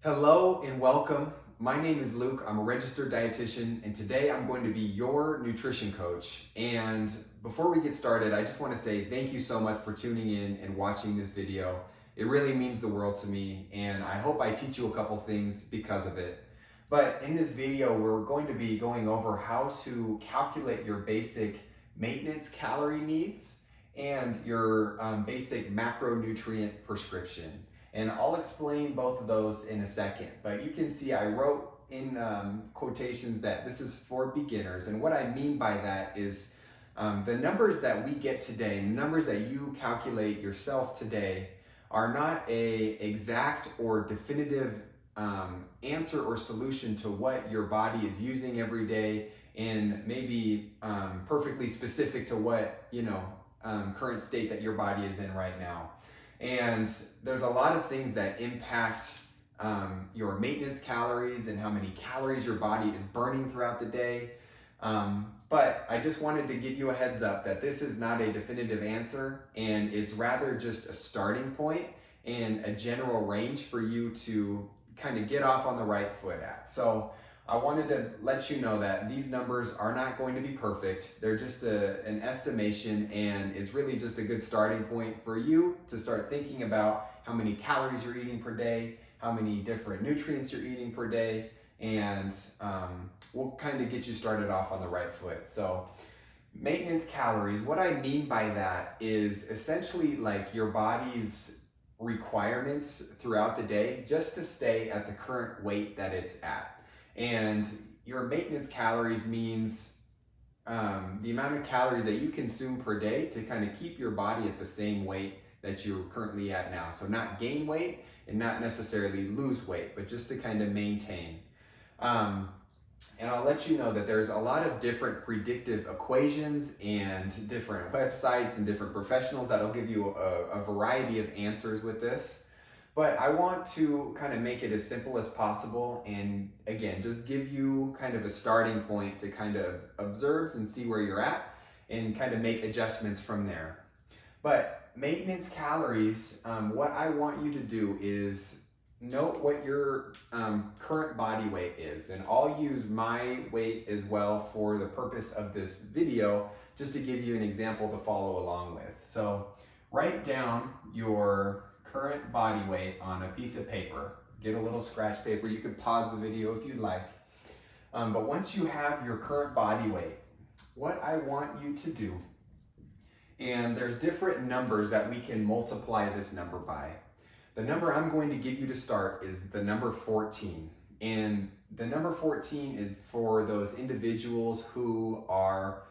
Hello and welcome. My name is Luke. I'm a registered dietitian, and today I'm going to be your nutrition coach. And before we get started, I just want to say thank you so much for tuning in and watching this video. It really means the world to me, and I hope I teach you a couple things because of it. But in this video, we're going to be going over how to calculate your basic maintenance calorie needs and your basic macronutrient prescription. And I'll explain both of those in a second. But you can see I wrote in quotations that this is for beginners. And what I mean by that is the numbers that we get today, the numbers that you calculate yourself today, are not a exact or definitive answer or solution to what your body is using every day, and maybe perfectly specific to what current state that your body is in right now. And there's a lot of things that impact your maintenance calories and how many calories your body is burning throughout the day. But I just wanted to give you a heads up that this is not a definitive answer, and it's rather just a starting point and a general range for you to kind of get off on the right foot at. So I wanted to let you know that these numbers are not going to be perfect. They're just an estimation, and it's really just a good starting point for you to start thinking about how many calories you're eating per day, how many different nutrients you're eating per day, and we'll kind of get you started off on the right foot. So maintenance calories, what I mean by that is essentially like your body's requirements throughout the day just to stay at the current weight that it's at. And your maintenance calories means the amount of calories that you consume per day to kind of keep your body at the same weight that you're currently at now. So not gain weight and not necessarily lose weight, but just to kind of maintain. And I'll let you know that there's a lot of different predictive equations and different websites and different professionals that'll give you a variety of answers with this. But I want to kind of make it as simple as possible, and again, just give you kind of a starting point to kind of observe and see where you're at and kind of make adjustments from there. But maintenance calories, what I want you to do is note what your current body weight is, and I'll use my weight as well for the purpose of this video, just to give you an example to follow along with. So write down your current body weight on a piece of paper. Get a little scratch paper. You can pause the video if you'd like. But once you have your current body weight, what I want you to do, and there's different numbers that we can multiply this number by. The number I'm going to give you to start is the number 14. And the number 14 is for those individuals who are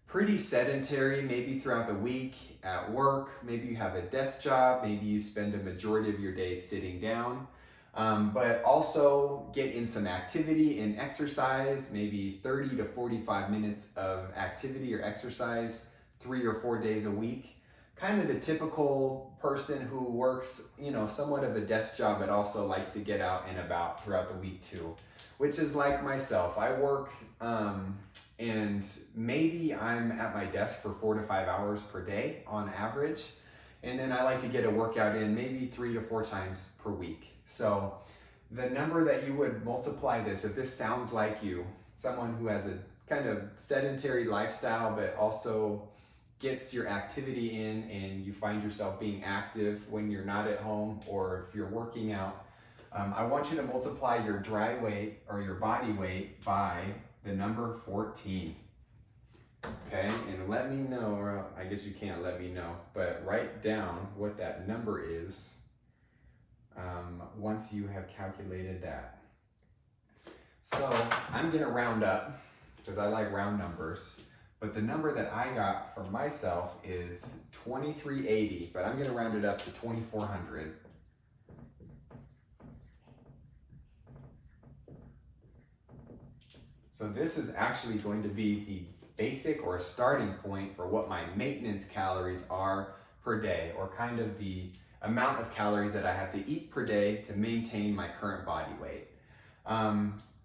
pretty sedentary, maybe throughout the week, at work, maybe you have a desk job, maybe you spend a majority of your day sitting down, but also get in some activity and exercise, maybe 30 to 45 minutes of activity or exercise 3 or 4 days a week. Kind of the typical person who works, somewhat of a desk job, but also likes to get out and about throughout the week too, which is like myself. I work and maybe I'm at my desk for 4 to 5 hours per day on average. And then I like to get a workout in maybe 3 to 4 times per week. So the number that you would multiply this, if this sounds like you, someone who has a kind of sedentary lifestyle, but also gets your activity in and you find yourself being active when you're not at home or if you're working out, I want you to multiply your dry weight or your body weight by the number 14. Okay, and let me know, or I guess you can't let me know, but write down what that number is once you have calculated that. So I'm gonna round up because I like round numbers. But the number that I got for myself is 2380, but I'm gonna round it up to 2400. So this is actually going to be the basic or starting point for what my maintenance calories are per day, or kind of the amount of calories that I have to eat per day to maintain my current body weight.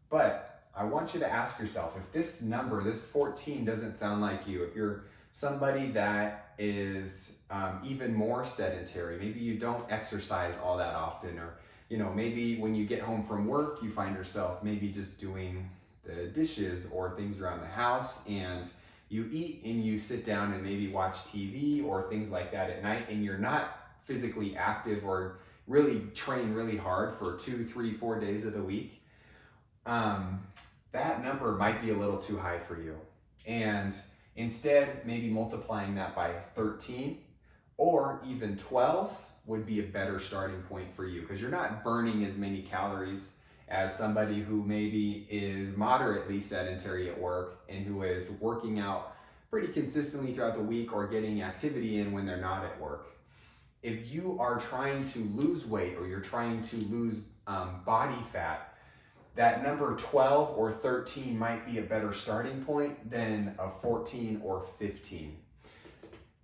But I want you to ask yourself, if this number, this 14, doesn't sound like you, if you're somebody that is even more sedentary, maybe you don't exercise all that often, or Maybe when you get home from work, you find yourself maybe just doing the dishes or things around the house, and you eat and you sit down and maybe watch TV or things like that at night, and you're not physically active or really train really hard for 2, 3, 4 days of the week. That number might be a little too high for you. And instead, maybe multiplying that by 13 or even 12 would be a better starting point for you, because you're not burning as many calories as somebody who maybe is moderately sedentary at work and who is working out pretty consistently throughout the week or getting activity in when they're not at work. If you are trying to lose weight or you're trying to lose body fat, that number 12 or 13 might be a better starting point than a 14 or 15.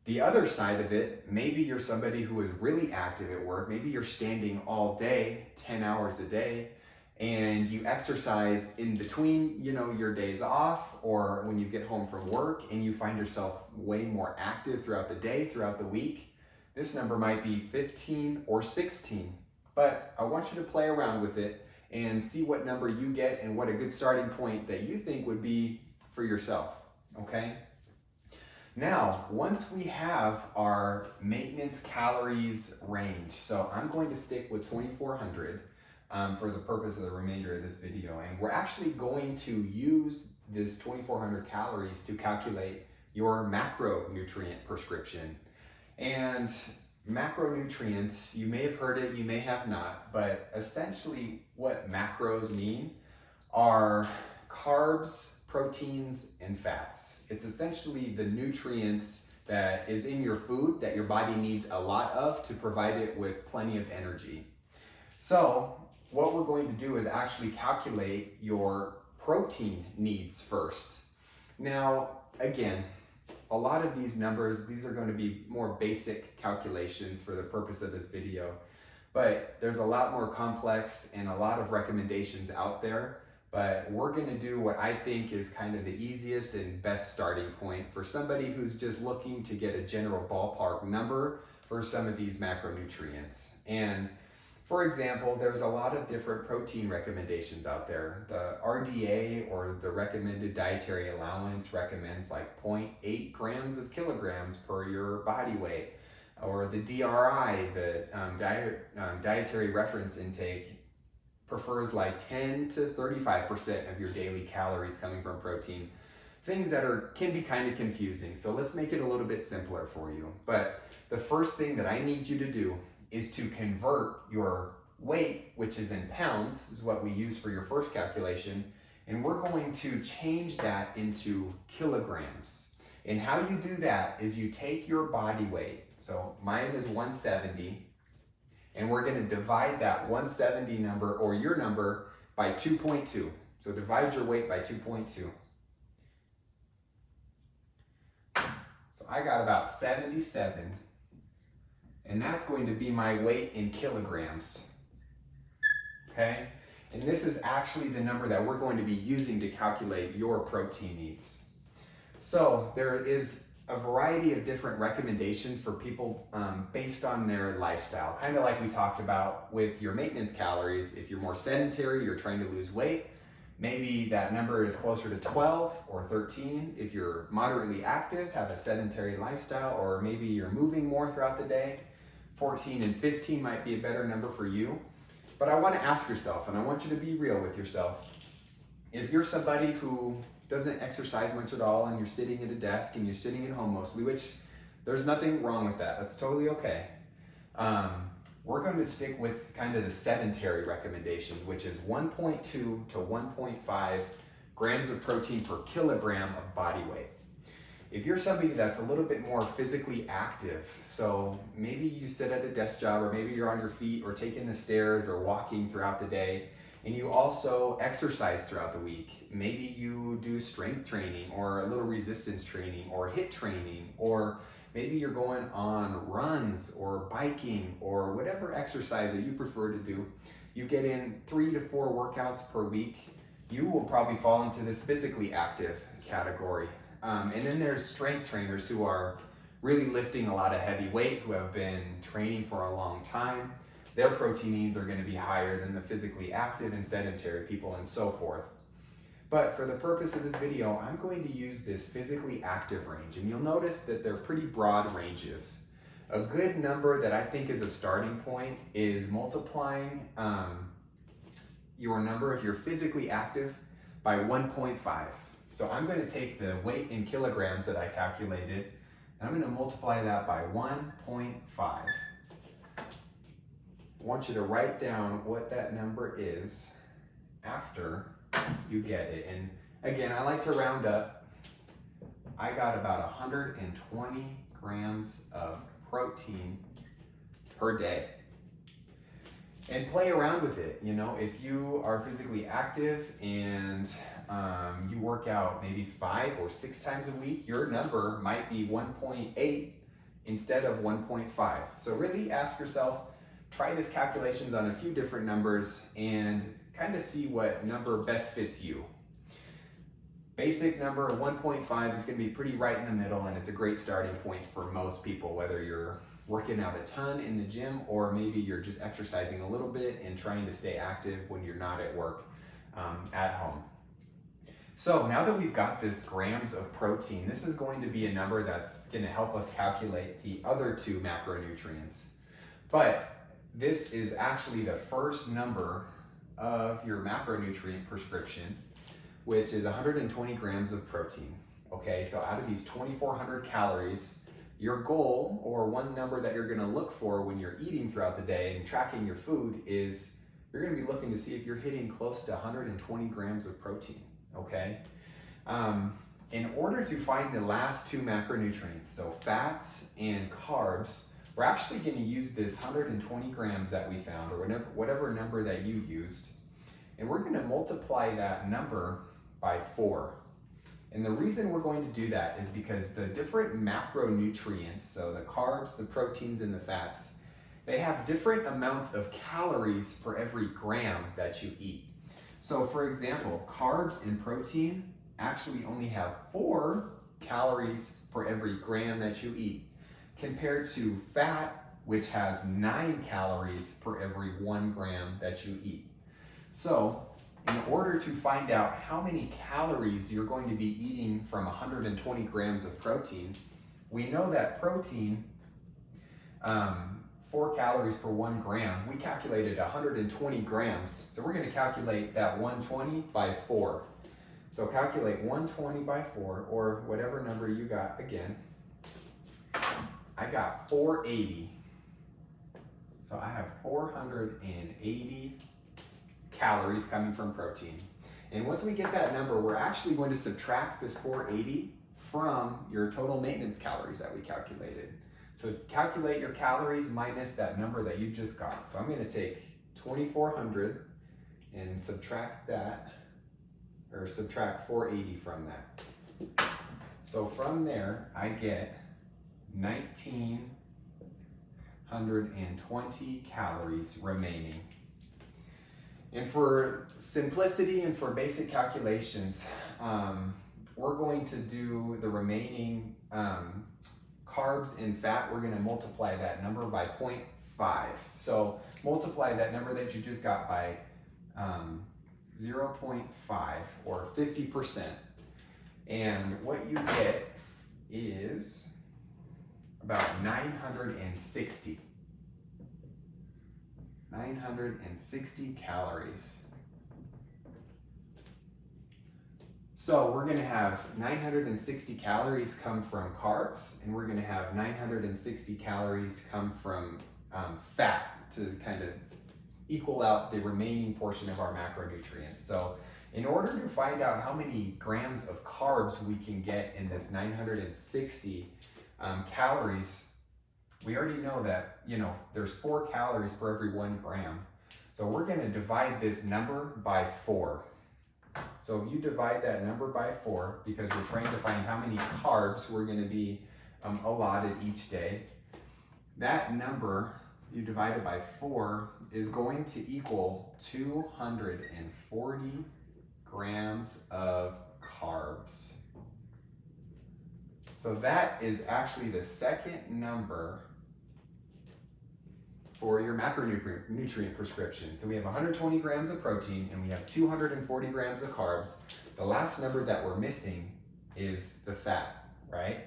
The other side of it, maybe you're somebody who is really active at work. Maybe you're standing all day, 10 hours a day, and you exercise in between, your days off or when you get home from work, and you find yourself way more active throughout the day, throughout the week. This number might be 15 or 16, but I want you to play around with it and see what number you get and what a good starting point that you think would be for yourself, okay? Now, once we have our maintenance calories range, so I'm going to stick with 2,400 for the purpose of the remainder of this video, and we're actually going to use this 2,400 calories to calculate your macronutrient prescription. And macronutrients, you may have heard it, you may have not, but essentially what macros mean are carbs, proteins, and fats. It's essentially the nutrients that is in your food that your body needs a lot of to provide it with plenty of energy. So what we're going to do is actually calculate your protein needs first. Now, again, a lot of these numbers, these are going to be more basic calculations for the purpose of this video, but there's a lot more complex and a lot of recommendations out there. But we're going to do what I think is kind of the easiest and best starting point for somebody who's just looking to get a general ballpark number for some of these macronutrients. And for example, there's a lot of different protein recommendations out there. The RDA, or the recommended dietary allowance, recommends like 0.8 grams of kilograms per your body weight. Or the DRI, the dietary reference intake, prefers like 10 to 35% of your daily calories coming from protein. Things that can be kind of confusing. So let's make it a little bit simpler for you. But the first thing that I need you to do is to convert your weight, which is in pounds, is what we use for your first calculation, and we're going to change that into kilograms. And how you do that is you take your body weight, so mine is 170, and we're going to divide that 170 number, or your number, by 2.2. So divide your weight by 2.2. So I got about 77. And that's going to be my weight in kilograms, okay? And this is actually the number that we're going to be using to calculate your protein needs. So there is a variety of different recommendations for people based on their lifestyle, kind of like we talked about with your maintenance calories. If you're more sedentary, you're trying to lose weight, maybe that number is closer to 12 or 13. If you're moderately active, have a sedentary lifestyle, or maybe you're moving more throughout the day, 14 and 15 might be a better number for you. But I want to ask yourself, and I want you to be real with yourself. If you're somebody who doesn't exercise much at all, and you're sitting at a desk and you're sitting at home mostly, which there's nothing wrong with that. That's totally okay. We're going to stick with kind of the sedentary recommendations, which is 1.2 to 1.5 grams of protein per kilogram of body weight. If you're somebody that's a little bit more physically active, so maybe you sit at a desk job, or maybe you're on your feet or taking the stairs or walking throughout the day, and you also exercise throughout the week. Maybe you do strength training or a little resistance training or HIIT training, or maybe you're going on runs or biking or whatever exercise that you prefer to do. You get in 3 to 4 workouts per week. You will probably fall into this physically active category. And then there's strength trainers who are really lifting a lot of heavy weight, who have been training for a long time. their protein needs are going to be higher than the physically active and sedentary people and so forth. But for the purpose of this video, I'm going to use this physically active range, and you'll notice that they're pretty broad ranges. A good number that I think is a starting point is multiplying your number if you're physically active by 1.5. So I'm going to take the weight in kilograms that I calculated, and I'm going to multiply that by 1.5. I want you to write down what that number is after you get it. And again, I like to round up. I got about 120 grams of protein per day. And play around with it. You know, if you are physically active and you work out maybe 5 or 6 times a week, your number might be 1.8 instead of 1.5. So really ask yourself, try these calculations on a few different numbers and kind of see what number best fits you. Basic number 1.5 is going to be pretty right in the middle, and it's a great starting point for most people, whether you're working out a ton in the gym or maybe you're just exercising a little bit and trying to stay active when you're not at work at home. So now that we've got this grams of protein, this is going to be a number that's going to help us calculate the other 2 macronutrients. But this is actually the first number of your macronutrient prescription, which is 120 grams of protein. Okay, so out of these 2,400 calories, your goal, or one number that you're gonna look for when you're eating throughout the day and tracking your food, is you're gonna be looking to see if you're hitting close to 120 grams of protein, okay? In order to find the last 2 macronutrients, so fats and carbs, we're actually gonna use this 120 grams that we found, or whatever number that you used, and we're gonna multiply that number by 4. And the reason we're going to do that is because the different macronutrients, so the carbs, the proteins, and the fats, they have different amounts of calories per every gram that you eat. So for example, carbs and protein actually only have 4 calories per every gram that you eat, compared to fat, which has 9 calories per every 1 gram that you eat. So in order to find out how many calories you're going to be eating from 120 grams of protein, we know that protein, 4 calories per 1 gram, we calculated 120 grams. So we're going to calculate that 120 by 4. So calculate 120 by 4, or whatever number you got again. I got 480. So I have 480 calories coming from protein. And once we get that number, we're actually going to subtract this 480 from your total maintenance calories that we calculated. So calculate your calories minus that number that you just got. So I'm going to take 2,400 and subtract that, or subtract 480 from that. So from there, I get 1,920 calories remaining. And for simplicity and for basic calculations, we're going to do the remaining carbs and fat. We're going to multiply that number by 0.5. So multiply that number that you just got by 0.5, or 50%. And what you get is about 960 calories. So we're going to have 960 calories come from carbs, and we're going to have 960 calories come from fat to kind of equal out the remaining portion of our macronutrients. So in order to find out how many grams of carbs we can get in this 960 calories, we already know that, there's 4 calories per every 1 gram. So we're going to divide this number by 4. So if you divide that number by 4, because we're trying to find how many carbs we're going to be allotted each day, that number, you divide it by 4, is going to equal 240 grams of carbs. So that is actually the second number for your macronutrient prescription. So we have 120 grams of protein and we have 240 grams of carbs. The last number that we're missing is the fat, right?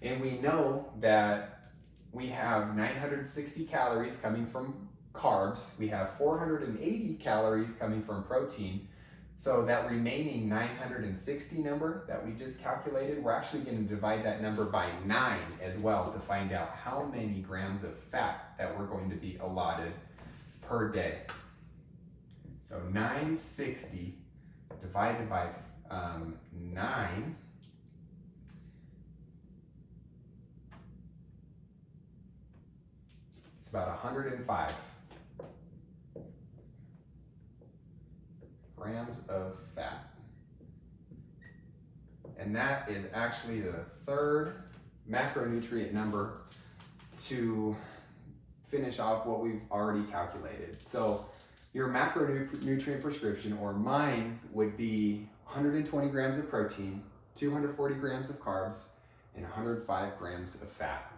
And we know that we have 960 calories coming from carbs. We have 480 calories coming from protein. So that remaining 960 number that we just calculated, we're actually going to divide that number by 9 as well to find out how many grams of fat that we're going to be allotted per day. So 960 divided by 9 it's about 105 grams of fat. And that is actually the third macronutrient number to finish off what we've already calculated. So your macronutrient prescription, or mine, would be 120 grams of protein, 240 grams of carbs, and 105 grams of fat.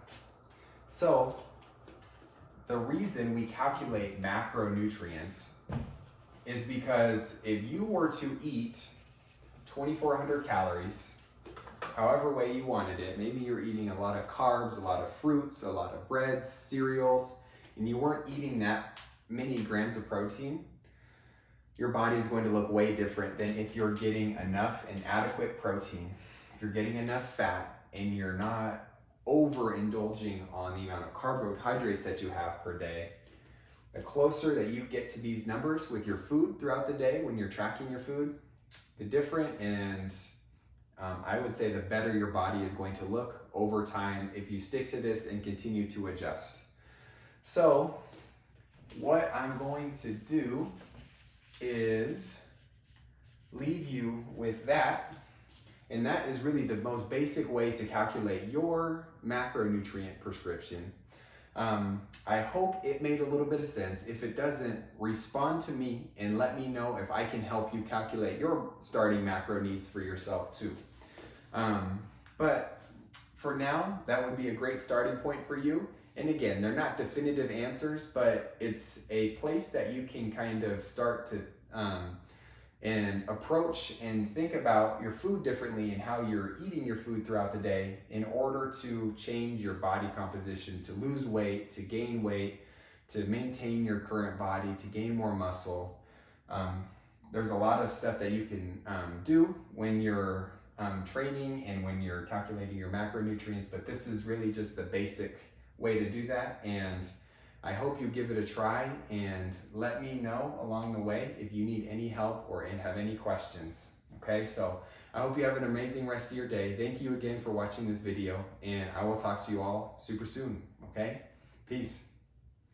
So the reason we calculate macronutrients is because if you were to eat 2,400 calories, however way you wanted it, maybe you're eating a lot of carbs, a lot of fruits, a lot of breads, cereals, and you weren't eating that many grams of protein, your body is going to look way different than if you're getting enough and adequate protein, if you're getting enough fat, and you're not overindulging on the amount of carbohydrates that you have per day. The closer that you get to these numbers with your food throughout the day, when you're tracking your food, the different and I would say the better your body is going to look over time if you stick to this and continue to adjust. So what I'm going to do is leave you with that. And that is really the most basic way to calculate your macronutrient prescription. I hope it made a little bit of sense. If it doesn't, respond to me and let me know if I can help you calculate your starting macro needs for yourself too. But for now, that would be a great starting point for you. And again, they're not definitive answers, but it's a place that you can kind of start to and approach and think about your food differently and how you're eating your food throughout the day in order to change your body composition, to lose weight, to gain weight, to maintain your current body, to gain more muscle. There's a lot of stuff that you can do when you're training and when you're calculating your macronutrients, but this is really just the basic way to do that. And I hope you give it a try and let me know along the way if you need any help or have any questions. Okay, so I hope you have an amazing rest of your day. Thank you again for watching this video, and I will talk to you all super soon. Okay, peace.